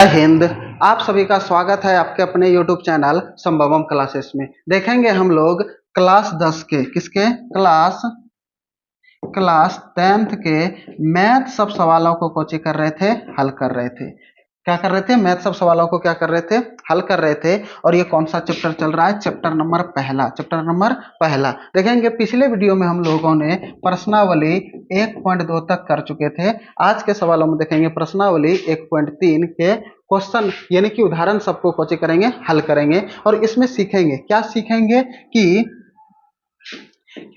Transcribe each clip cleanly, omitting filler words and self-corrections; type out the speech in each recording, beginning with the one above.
जय हिंद। आप सभी का स्वागत है आपके अपने YouTube चैनल संभवम क्लासेस में। देखेंगे हम लोग क्लास 10 के किसके क्लास 10th के मैथ सब सवालों को कोची कर रहे थे, हल कर रहे थे। क्या कर रहे थे? मैथ सब सवालों को क्या कर रहे थे, हल कर रहे थे। और ये कौन सा चैप्टर चल रहा है? चैप्टर नंबर पहला। देखेंगे पिछले वीडियो में हम लोगों ने प्रश्नावली 1.2 तक कर चुके थे। आज के सवालों में देखेंगे प्रश्नावली 1.3 के क्वेश्चन यानी कि उदाहरण सबको कोची करेंगे, हल करेंगे। और इसमें सीखेंगे, क्या सीखेंगे कि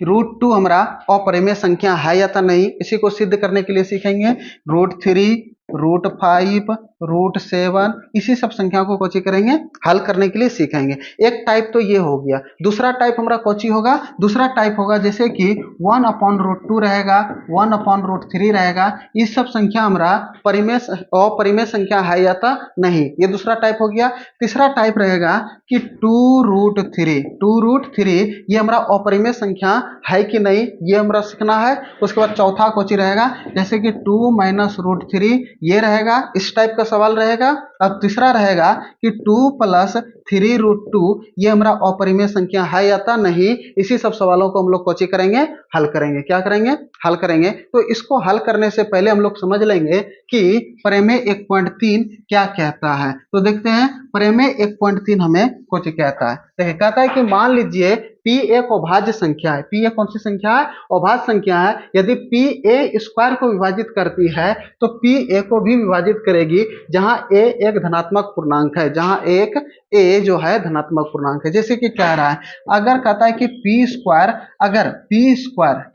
√2 हमारा अपरिमेय संख्या है या नहीं, इसी को सिद्ध करने के लिए सीखेंगे। √3, √5, √7 इसी सब संख्या को कोची करेंगे, हल करने के लिए सीखेंगे। एक टाइप तो ये हो गया। दूसरा टाइप हमारा कोची होगा, दूसरा टाइप होगा जैसे कि 1/√2 रहेगा, 1/√3 रहेगा। ये सब संख्या हमारा अपरिमेय संख्या है या नहीं, ये दूसरा टाइप हो गया। तीसरा टाइप रहेगा कि 2√3 ये हमारा अपरिमेय संख्या है कि नहीं, ये हमारा सीखना है। उसके बाद चौथा कोची रहेगा जैसे कि 2 - √3 ये रहेगा, इस टाइप का सवाल रहेगा। अब तीसरा रहेगा कि 2 + 3√2 ये हमारा अपरिमेय संख्या है या नहीं। इसी सब सवालों को हम लोग कोची करेंगे, हल करेंगे। क्या करेंगे? हल करेंगे। तो इसको हल करने से पहले हम लोग समझ लेंगे कि प्रमेय 1.3 क्या कहता है। तो देखते हैं प्रमेय 1.3 हमें कुछ कहता है। देखिए कहता है कि मान लीजिए P एक अभाज्य संख्या है। P एक कौन सी संख्या है? अभाज्य संख्या है। यदि P A² को विभाजित करती है तो P A को भी विभाजित करेगी, जहां A एक धनात्मक पूर्णांक है, जहां एक A जो है धनात्मक पूर्णांक है। जैसे कि कह रहा है, अगर कहता है कि P²,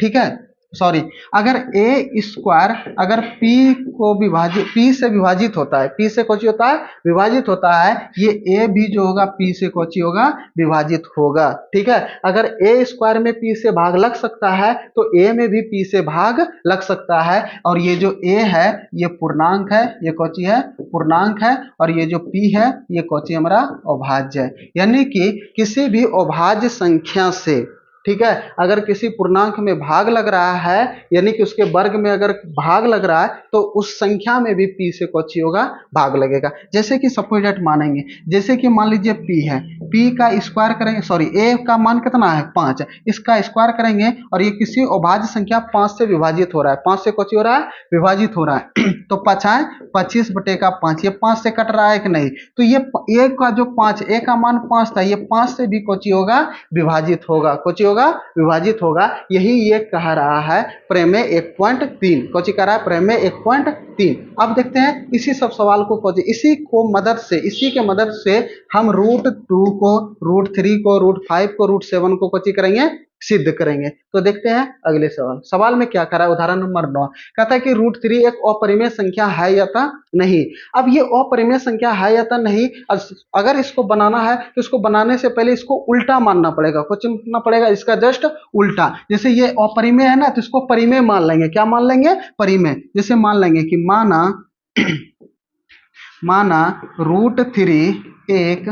ठीक है, सॉरी, अगर A² अगर P से विभाजित होता है, P से कौन होता है? विभाजित होता है। ये A भी जो होगा P से कौन होगा? विभाजित होगा। ठीक है, अगर A² में P से भाग लग सकता है तो A में भी P से भाग लग सकता है। और ये जो A है ये पूर्णांक है, ये कौन है? पूर्णांक है। और ये जो P है ये कौन हमारा? अभाज्य है। यानी कि किसी भी अभाज्य संख्या से, ठीक है, अगर किसी पूर्णांक में भाग लग रहा है यानी कि उसके वर्ग में अगर भाग लग रहा है तो उस संख्या में भी P से कुछ होगा, भाग लगेगा। जैसे कि सपोज दैट मानेंगे, जैसे कि मान लीजिए P है, P का स्क्वायर करेंगे, सॉरी A का मान कितना है? 5, इसका स्क्वायर करेंगे और ये किसी अभाज्य संख्या 5 से विभाजित हो रहा है। 5 से कुछ हो रहा है? विभाजित हो रहा है। तो 5 है 25/5, ये 5 से कट रहा है कि नहीं? तो ये A का जो 5, A का मान 5 था, ये 5 से भी कुछ होगा, विभाजित होगा। कुछ होगा, विभाजित होगा। यही ये कह रहा है प्रमेय 1.3। कोची कह रहा है? प्रमेय 1.3। अब देखते हैं इसी सब सवाल को इसी के मदद से हम √2 को, √3 को, √5 को, √7 को कोची करेंगे, सिद्ध करेंगे। तो देखते हैं अगले सवाल में क्या कर रहा है। उदाहरण नंबर 9 कहता है कि √3 एक अपरिमेय संख्या है या नहीं। अब ये अपरिमेय संख्या है या नहीं, अगर इसको बनाना है तो इसको बनाने से पहले इसको उल्टा मानना पड़ेगा। कुछ मानना पड़ेगा, इसका जस्ट उल्टा। जैसे ये अपरिमेय है ना, तो इसको परिमेय मान लेंगे। क्या मान लेंगे? परिमेय। जैसे मान लेंगे कि माना √3 एक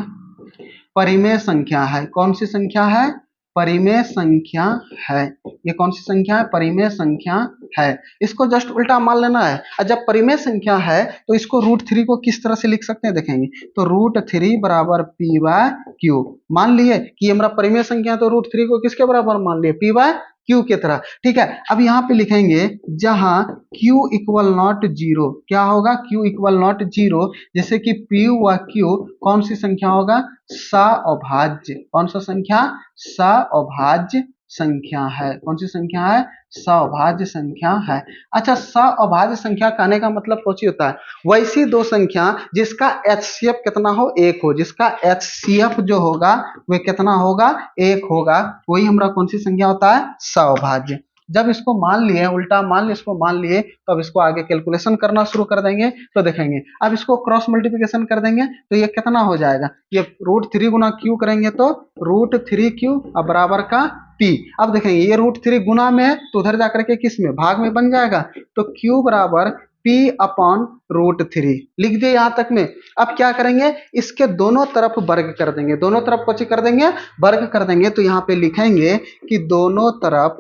परिमेय संख्या है। कौन सी संख्या है? परिमेय संख्या है। ये कौन सी संख्या है? परिमेय संख्या है। इसको जस्ट उल्टा मान लेना है। और जब परिमेय संख्या है तो इसको √3 को किस तरह से लिख सकते हैं, देखेंगे तो √3 बराबर P/Q। मान लिए कि हमारा परिमेय संख्या है तो √3 को किसके बराबर मान लिए? P/Q की तरह। ठीक है, अब यहाँ पे लिखेंगे जहां Q = 0। क्या होगा? Q = 0। जैसे कि P व Q कौन सी संख्या होगा? सअभाज्य। कौन सा संख्या? सअभाज्य संख्या है। कौन सी संख्या है? सअभाज्य संख्या है। अच्छा, सअभाज्य संख्या कहने का मतलब कौन सी होता है? वैसी दो संख्या जिसका HCF कितना हो? 1 हो। जिसका HCF जो होगा वह कितना होगा? 1 होगा। वही हमारा कौन सी संख्या होता है? सअभाज्य। जब इसको मान लिए, उल्टा मान लिए, इसको मान लिए, तो अब इसको आगे कैलकुलेशन करना शुरू कर देंगे। तो देखेंगे अब इसको क्रॉस मल्टीप्लिकेशन कर देंगे तो ये कितना हो जाएगा? ये √3 गुना Q करेंगे तो √3Q बराबर का P। अब देखेंगे ये √3 गुना में है तो उधर जाकर के किस में? भाग में बन जाएगा। तो Q बराबर P/√3 लिख दिए यहां तक में। अब क्या करेंगे? इसके दोनों तरफ वर्ग कर देंगे। दोनों तरफ कुछ कर देंगे, वर्ग कर देंगे। तो यहाँ पे लिखेंगे कि दोनों तरफ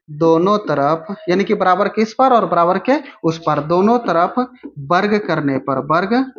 दोनों तरफ यानी कि बराबर के इस पर और बराबर के उस पर, दोनों तरफ वर्ग करने पर, वर्ग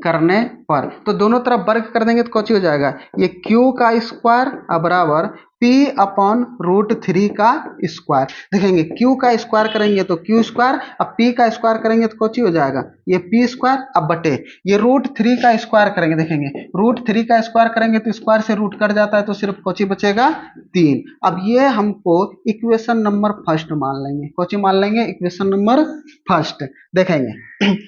करने पर, तो दोनों तरफ वर्ग कर देंगे तो कौन हो जाएगा, ये क्यू का स्क्वायर बराबर पी अपॉन रूट थ्री का स्क्वायर। देखेंगे क्यू का स्क्वायर करेंगे तो क्यू स्क्वायर, अब पी का स्क्वायर करेंगे तो कौन हो जाएगा, ये पी स्क्वायर, अब बटे ये रूट थ्री का स्क्वायर करेंगे। देखेंगे रूट थ्री का स्क्वायर करेंगे तो स्क्वायर से रूट कट जाता है तो सिर्फ कौन बचेगा, तीन। अब ये हमको इक्वेशन नंबर फर्स्ट मान लेंगे, कौन मान लेंगे, इक्वेशन नंबर फर्स्ट। देखेंगे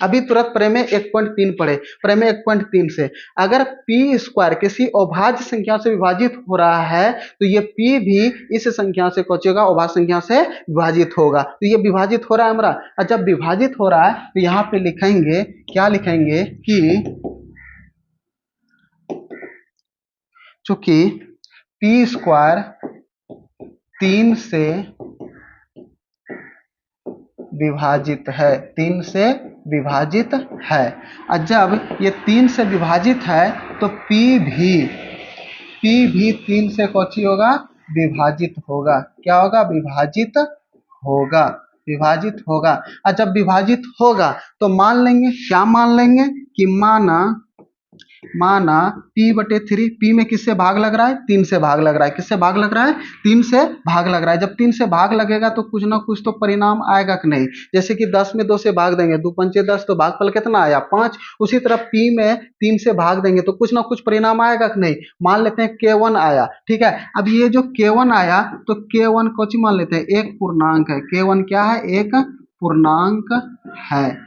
अभी तुरंत प्रमेय 1.3 पढ़े, प्रमेय 1.3 से अगर पी स्क्वायर किसी अभाज्य संख्या से विभाजित हो रहा है तो ये पी भी इस संख्या से कौन होगा, अभाज्य संख्या से विभाजित होगा। तो ये विभाजित हो रहा है हमारा, और जब विभाजित हो रहा है तो यहाँ पे लिखेंगे, क्या लिखेंगे कि चूंकि पी स्क्वायर 3 से विभाजित है, 3 से विभाजित है, और जब ये 3 से विभाजित है तो P भी 3 से कौन होगा, विभाजित होगा। क्या होगा, विभाजित होगा, विभाजित होगा। और जब विभाजित होगा तो मान लेंगे, क्या मान लेंगे कि माना P बटे 3, P में किससे भाग लग रहा है, 3 से भाग लग रहा है, किससे भाग लग रहा है, 3 से भाग लग रहा है। जब 3 से भाग लगेगा तो कुछ ना कुछ तो परिणाम आएगा कि नहीं, जैसे कि 10 में 2 से भाग देंगे, 2 पंचे 10, तो भागफल कितना आया, 5। उसी तरह P में 3 से भाग देंगे तो कुछ ना कुछ परिणाम आएगा कि नहीं। मान लेते हैं K1 आया, ठीक है। अब ये जो K1 आया तो K1 को मान लेते हैं एक पूर्णांक है, K1 क्या है, एक पूर्णांक है,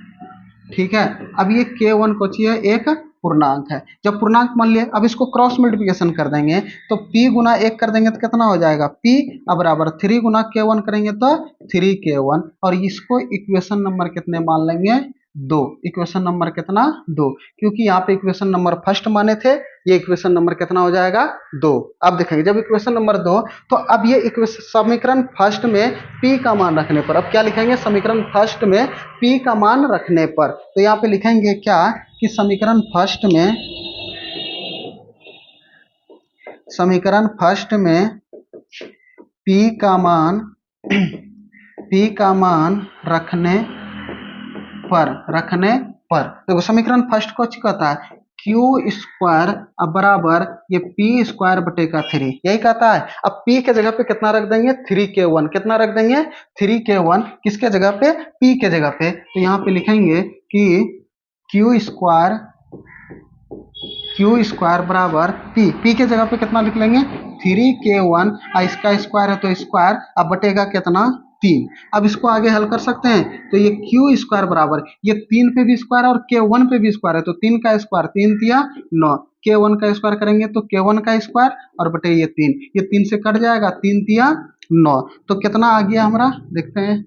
ठीक है। अब ये K1 को है एक पूर्णांक है, जब पूर्णांक मान लिया, अब इसको क्रॉस मल्टीप्लिकेशन कर देंगे तो P गुना 1 कर देंगे तो कितना हो जाएगा, P अब बराबर 3 गुना K1 करेंगे तो 3K1, और इसको इक्वेशन नंबर कितने मान लेंगे, 2। इक्वेशन नंबर कितना, 2, क्योंकि यहाँ पे इक्वेशन नंबर फर्स्ट माने थे, ये इक्वेशन नंबर कितना हो जाएगा, 2। अब देखेंगे जब इक्वेशन नंबर 2, तो अब ये इक्वेशन समीकरण फर्स्ट में P का मान रखने पर, अब क्या लिखेंगे, समीकरण फर्स्ट में P का मान रखने पर, तो यहाँ पे लिखेंगे क्या कि समीकरण फर्स्ट में P का मान P का मान रखने पर देखो समीकरण फर्स्ट को कहता है क्यू स्क्वायर अब बराबर ये पी स्क्वायर बटे का 3, यही कहता है। अब P के जगह पे कितना रख देंगे, 3K1, कितना रख देंगे, 3K1, किसके जगह पे, P के जगह पे। तो यहाँ पे लिखेंगे कि क्यू स्क्वायर बराबर P के जगह पे कितना लिख लेंगे, 3K1, इसका स्क्वायर है तो स्क्वायर, अब बटेगा कितना, 3। अब इसको आगे हल कर सकते हैं तो ये क्यू स्क्वायर बराबर ये 3 पे भी स्क्वायर और K1 पे भी स्क्वायर है, तो 3 का स्क्वायर 3 तिया 9, K1 का स्क्वायर करेंगे तो K1 का स्क्वायर और बटे ये 3, ये 3 से कट जाएगा, 3 तिया 9, तो कितना आ गया हमारा, देखते हैं,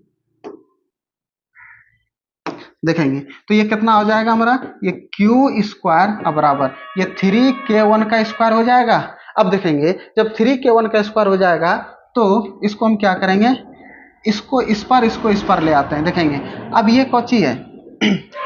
देखेंगे तो ये कितना हो जाएगा हमारा, ये क्यू स्क्वायर बराबर ये 3K1 का स्क्वायर हो जाएगा। अब देखेंगे जब 3K1 का स्क्वायर हो जाएगा तो इसको हम क्या करेंगे, इसको इस पर ले आते हैं। देखेंगे अब ये कौची है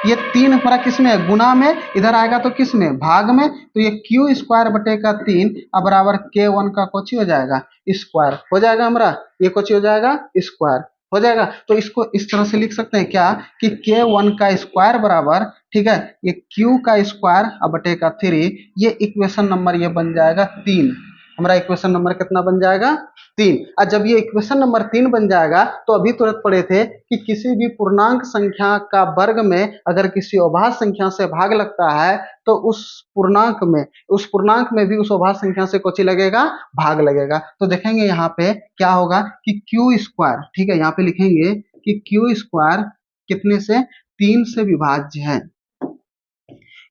ये 3 हमारा किस में है, गुना में, इधर आएगा तो किस में, भाग में, तो ये क्यू स्क्वायर बटे का 3 बराबर K1 का कौची हो जाएगा, स्क्वायर हो जाएगा हमारा, ये कौची हो जाएगा, स्क्वायर हो जाएगा। तो इसको इस तरह से लिख सकते हैं क्या कि K1 का स्क्वायर बराबर, ठीक है, ये Q का स्क्वायर बटे का 3, ये इक्वेशन नंबर ये बन जाएगा 3, हमारा इक्वेशन नंबर कितना बन जाएगा, 3। और जब ये इक्वेशन नंबर 3 बन जाएगा तो अभी तुरंत पढ़े थे कि किसी भी पूर्णांक संख्या का वर्ग में अगर किसी अभाज्य संख्या से भाग लगता है तो उस पूर्णांक में भी उस अभाज्य संख्या से कुछ लगेगा, भाग लगेगा। तो देखेंगे यहाँ पे क्या होगा कि क्यू स्क्वायर, ठीक है, यहाँ पे लिखेंगे कि क्यू स्क्वायर कितने से, 3 से विभाज्य है,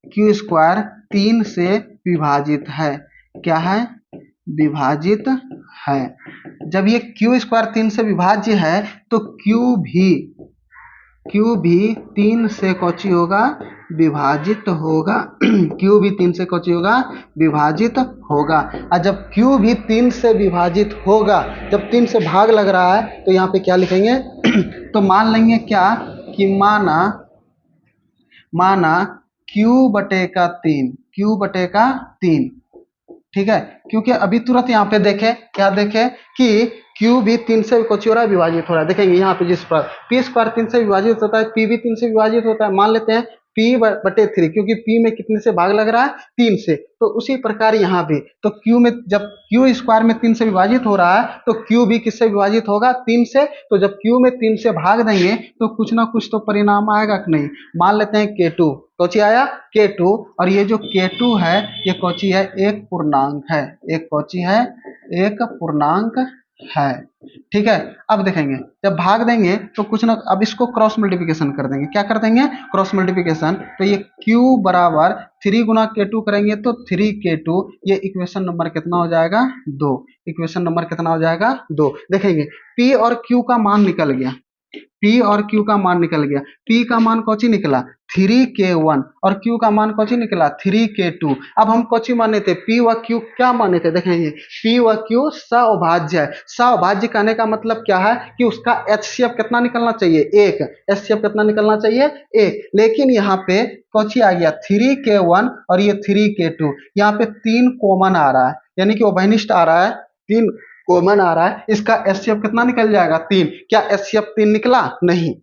क्यू स्क्वायर 3 से विभाजित है, क्या है, विभाजित है। जब ये क्यू स्क्वायर 3 से विभाज्य है तो क्यू भी 3 से कौची होगा, विभाजित होगा क्यू भी 3 से कौची होगा, विभाजित होगा। और जब क्यू भी 3 से विभाजित होगा, जब 3 से भाग लग रहा है तो यहाँ पे क्या लिखेंगे तो मान लेंगे क्या कि माना क्यू बटे का 3, ठीक है, क्योंकि अभी तुरंत यहाँ पे देखें, क्या देखें कि Q भी 3 से कोची हो रहा है, विभाजित हो रहा है। देखेंगे यहाँ पे जिस पर पी स्क्वायर 3 से विभाजित होता है, P भी 3 से विभाजित होता है। मान लेते हैं P बटे 3, क्योंकि P में कितने से भाग लग रहा है, 3 से। तो उसी प्रकार यहाँ भी तो Q में जब Q स्क्वायर में 3 से विभाजित हो रहा है तो Q भी किससे विभाजित होगा, 3 से। तो जब Q में 3 से भाग देंगे तो कुछ ना कुछ तो परिणाम आएगा कि नहीं। मान लेते हैं K2, कोची आया K2, और ये जो K2 है ये कोची है, एक पूर्णांक है, एक कोची है, एक पूर्णांक है। ठीक है, अब देखेंगे जब भाग देंगे तो कुछ ना, अब इसको क्रॉस मल्टीप्लिकेशन कर देंगे। क्या कर देंगे, क्रॉस मल्टीप्लिकेशन। तो ये Q बराबर 3 गुना K2 करेंगे तो 3K2, ये इक्वेशन नंबर कितना हो जाएगा, 2। इक्वेशन नंबर कितना हो जाएगा, 2। देखेंगे P और Q का मान निकल गया, P और Q का मान निकल गया। P का मान कौची निकला, 3K1, और Q का मान कौची निकला, 3K2। अब हम कौची माने थे, P व Q क्या माने थे, देखेंगे P व Q सअभाज्य है। सअभाज्य कहने का मतलब क्या है कि उसका HCF कितना निकलना चाहिए, 1। HCF कितना निकलना चाहिए, 1। लेकिन यहाँ पे कौची आ गया, 3K1 और ये 3K2, यहाँ पे 3 कॉमन आ रहा है, यानी कि उभयनिष्ठ आ रहा है, 3 कॉमन आ रहा है। इसका एचसीएफ कितना निकल जाएगा, 3। क्या एचसीएफ 3 निकला, नहीं।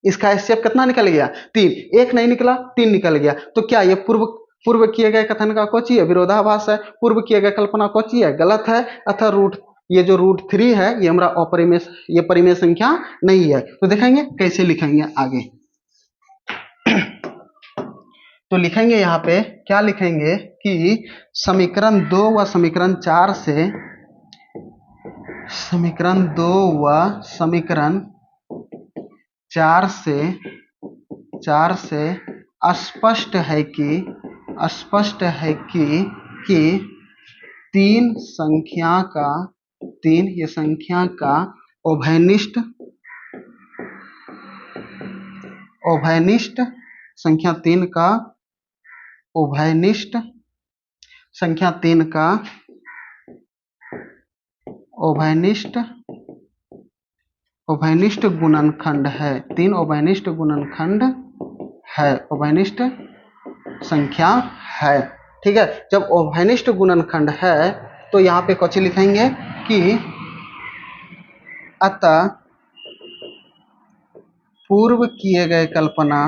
इसका एचसीएफ कितना निकल गया, 3। एक नहीं निकला, 3 निकल गया। तो क्या ये पूर्व किए गए कथन का कोची है, विरोधाभास है। पूर्व किए गए कल्पना कोची है, गलत है। अतः ये जो √3 है ये हमारा अपरिमेय, ये परिमेय संख्या नहीं है। तो देखेंगे कैसे लिखेंगे आगे। तो लिखेंगे यहाँ पे, क्या लिखेंगे कि समीकरण 2 व समीकरण 4 से, समीकरण 2 व समीकरण 4 से स्पष्ट है कि तीन ये संख्या का उभयनिष्ठ संख्या 3 का उभयनिष्ठ उभयनिष्ठ गुणनखंड है। 3 उभयनिष्ठ गुणनखंड है, उभयनिष्ठ संख्या है। ठीक है, जब उभयनिष्ठ गुणनखंड है तो यहाँ पे कुछ लिखेंगे कि अतः पूर्व किए गए कल्पना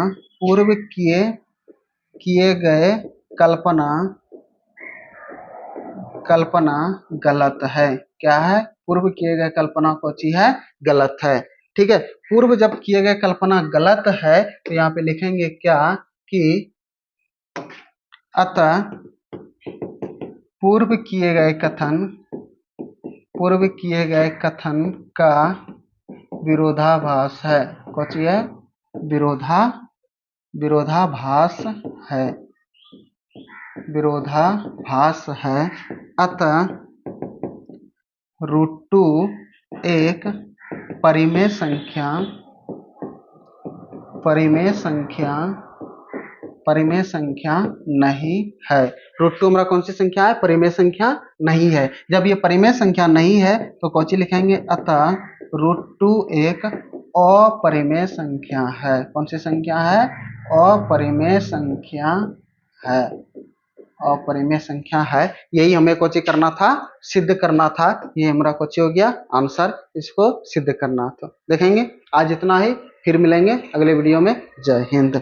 गलत है। क्या है, पूर्व किए गए कल्पना कोची है, गलत है। ठीक है, पूर्व जब किए गए कल्पना गलत है तो यहाँ पे लिखेंगे क्या कि अतः पूर्व किए गए कथन का विरोधाभास है। कोची है, विरोधाभास है। अतः √2 एक परिमेय संख्या नहीं है। √2 हमारा कौन सी संख्या है, परिमेय संख्या नहीं है। जब ये परिमेय संख्या नहीं है तो कौची लिखेंगे, अतः √2 एक अपरिमेय संख्या है। कौन सी संख्या है, अपरिमेय संख्या है, अपरिमेय संख्या है। यही हमें कोची करना था, सिद्ध करना था। ये हमारा कोची हो गया आंसर, इसको सिद्ध करना था। देखेंगे आज इतना ही, फिर मिलेंगे अगले वीडियो में। जय हिंद।